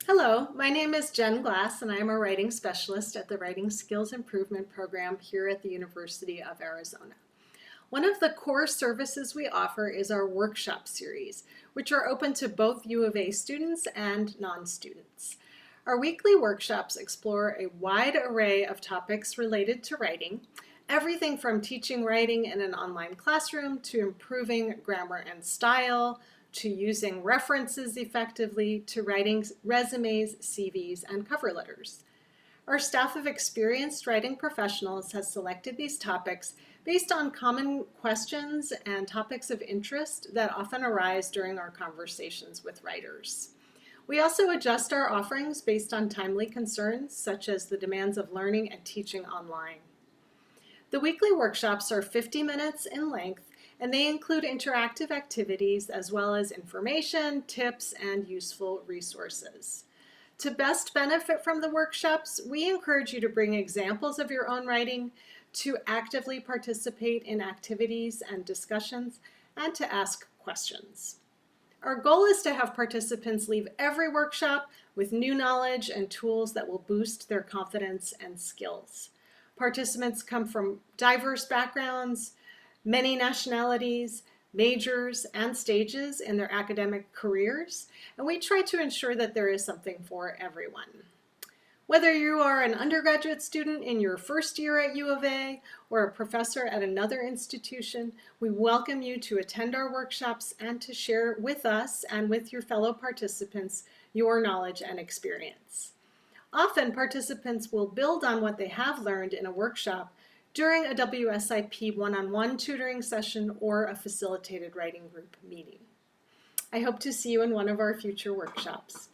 Hello, my name is Jen Glass and I am a writing specialist at the Writing Skills Improvement Program here at the University of Arizona. One of the core services we offer is our workshop series, which are open to both U of A students and non-students. Our weekly workshops explore a wide array of topics related to writing, everything from teaching writing in an online classroom to improving grammar and style, to using references effectively, to writing resumes, CVs, and cover letters. Our staff of experienced writing professionals has selected these topics based on common questions and topics of interest that often arise during our conversations with writers. We also adjust our offerings based on timely concerns, such as the demands of learning and teaching online. The weekly workshops are 50 minutes in length, and they include interactive activities as well as information, tips, and useful resources. To best benefit from the workshops, we encourage you to bring examples of your own writing, to actively participate in activities and discussions, and to ask questions. Our goal is to have participants leave every workshop with new knowledge and tools that will boost their confidence and skills. Participants come from diverse backgrounds, many nationalities, majors, and stages in their academic careers, and we try to ensure that there is something for everyone. Whether you are an undergraduate student in your first year at U of A or a professor at another institution, we welcome you to attend our workshops and to share with us and with your fellow participants your knowledge and experience. Often, participants will build on what they have learned in a workshop during a WSIP one-on-one tutoring session or a facilitated writing group meeting. I hope to see you in one of our future workshops.